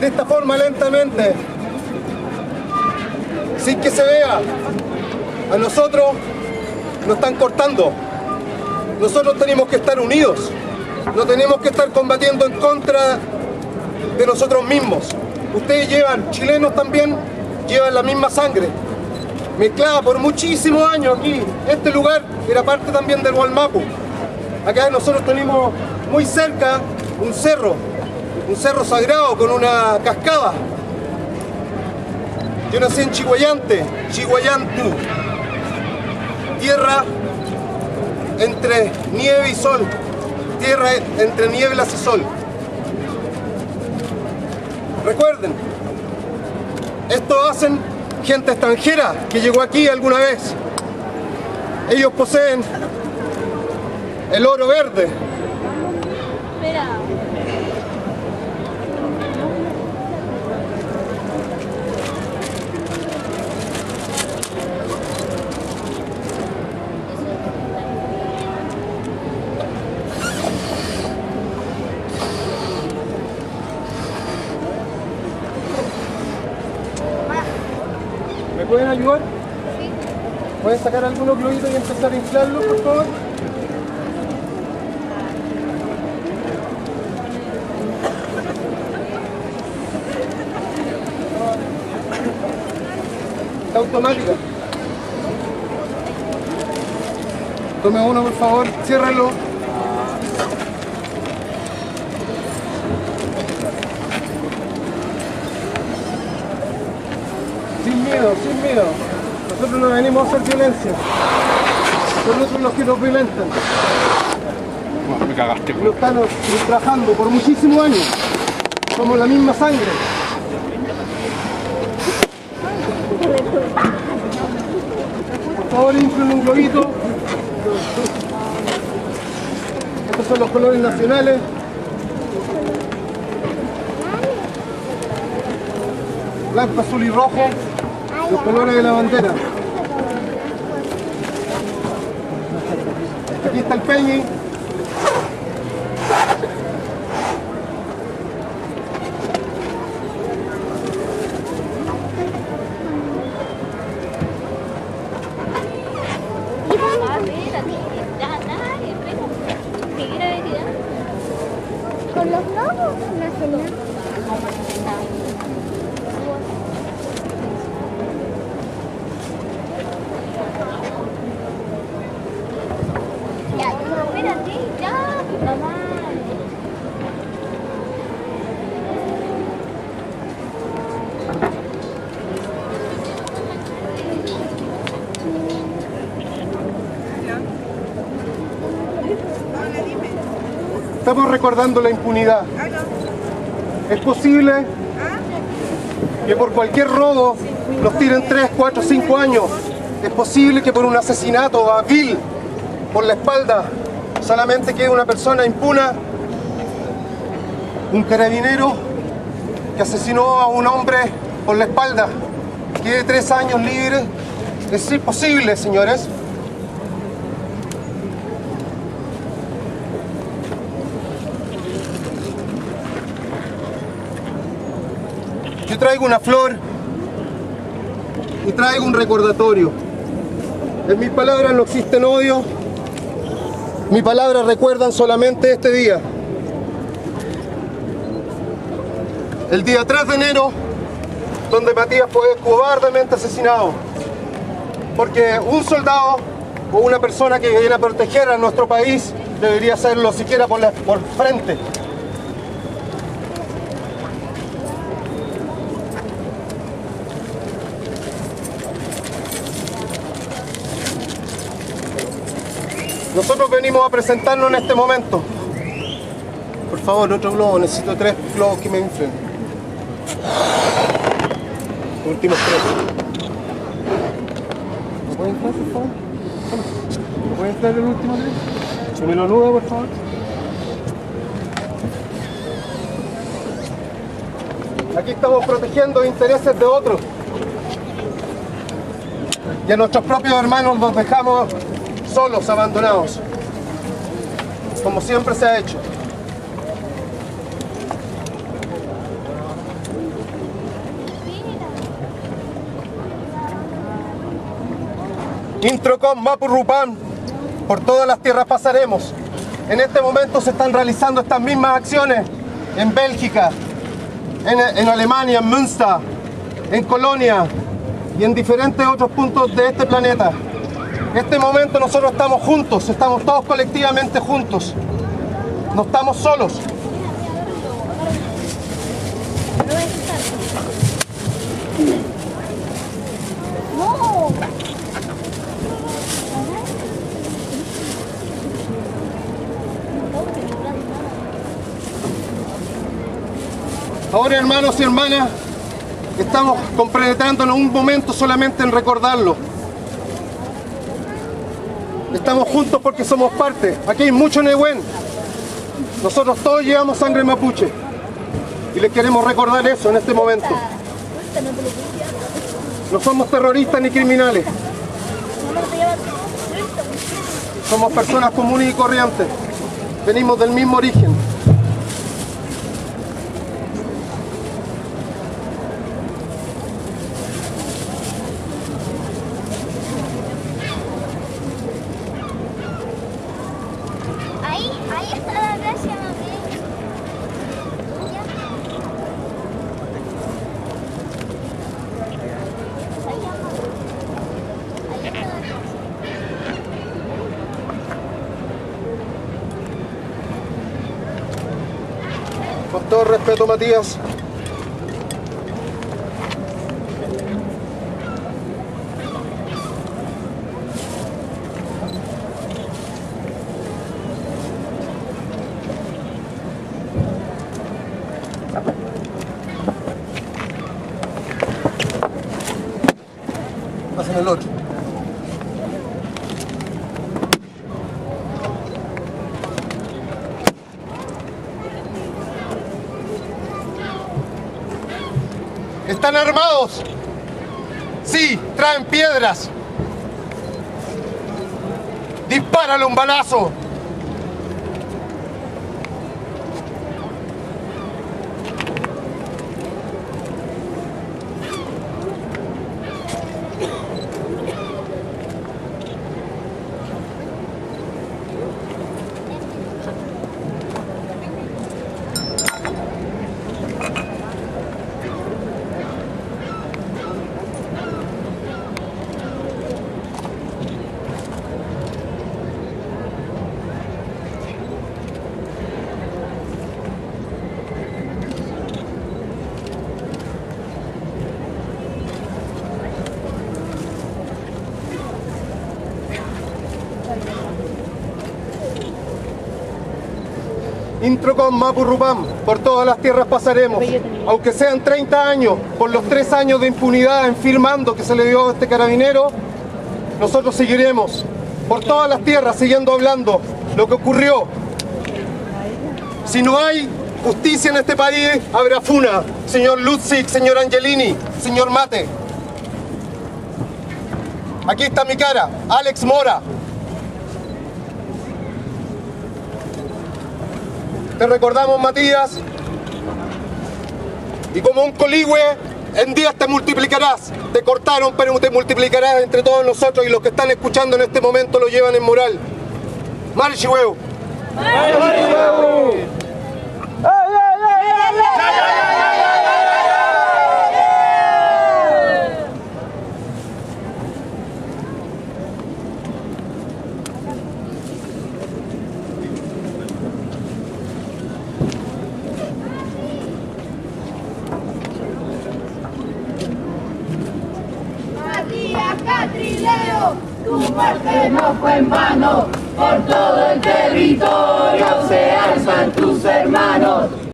de esta forma lentamente, sin que se vea. A nosotros nos están cortando. Nosotros tenemos que estar unidos. No tenemos que estar combatiendo en contra de nosotros mismos. Ustedes llevan, chilenos también, llevan la misma sangre, mezclada por muchísimos años aquí. Este lugar era parte también del Wallmapu. Acá nosotros tenemos muy cerca un cerro sagrado con una cascada. Yo nací en Chihuayante, Chihuayantu, tierra entre nieve y sol, tierra entre nieblas y sol. Recuerden, esto hacen gente extranjera que llegó aquí alguna vez. Ellos poseen el oro verde. ¿Me pueden ayudar? Sí. ¿Pueden sacar algunos globitos y empezar a inflarlos, por favor? Está automática. Tome uno, por favor. Ciérrenlo. Sin miedo, sin miedo. Nosotros no venimos a hacer violencia. Son nosotros los que nos violentan. Me cagaste, Nos están ultrajando por muchísimos años. Somos la misma sangre. Por favor, inflen un globito. Estos son los colores nacionales. Blanco, azul y rojo. Los colores de la bandera. Aquí está el peñi. Con los globos, una señal. Estamos recordando la impunidad. Es posible que por cualquier robo nos tiren 3, 4, 5 años. Es posible que por un asesinato a vil por la espalda solamente quede una persona impuna. Un carabinero que asesinó a un hombre por la espalda quede 3 años libre. Es imposible, señores. Yo traigo una flor y traigo un recordatorio. En mis palabras no existen odio. Mis palabras recuerdan solamente este día. El día 3 de enero, donde Matías fue cobardemente asesinado. Porque un soldado o una persona que viene a proteger a nuestro país debería hacerlo siquiera por frente. Nosotros venimos a presentarnos en este momento. Por favor, otro globo. Necesito 3 globos que me inflen. Últimos 3. ¿Me pueden inflar, por favor? ¿Me pueden inflar el último 3? Se me lo nuda, por favor. Aquí estamos protegiendo intereses de otros. Y a nuestros propios hermanos los dejamos solos, abandonados, como siempre se ha hecho. Introcom Mapurrupam, por todas las tierras pasaremos. En este momento se están realizando estas mismas acciones en Bélgica, en Alemania, en Münster, en Colonia y en diferentes otros puntos de este planeta. En este momento nosotros estamos juntos, estamos todos colectivamente juntos. No estamos solos. No. Ahora, hermanos y hermanas, estamos compenetrándonos un momento solamente en recordarlo. Estamos juntos porque somos parte. Aquí hay mucho Nehuen. Nosotros todos llevamos sangre mapuche. Y les queremos recordar eso en este momento. No somos terroristas ni criminales. Somos personas comunes y corrientes. Venimos del mismo origen. Ahí está la gracia, mami. Ahí está la gracia. Con todo respeto, Matías. Pasen el otro. ¿Están armados? Sí, traen piedras. Dispárale un balazo. Introcom Mapurrupam, por todas las tierras pasaremos. Aunque sean 30 años, por los 3 años de impunidad en firmando que se le dio a este carabinero, nosotros seguiremos por todas las tierras siguiendo hablando lo que ocurrió. Si no hay justicia en este país, habrá funa. Señor Lutzig, señor Angelini, señor Mate. Aquí está mi cara, Alex Mora. Te recordamos, Matías, y como un coligüe, en días te multiplicarás. Te cortaron, pero te multiplicarás entre todos nosotros, y los que están escuchando en este momento lo llevan en moral. ¡Marichihueu! Matías Catrileo, tu muerte no fue en vano, por todo el territorio se alzan tus hermanos.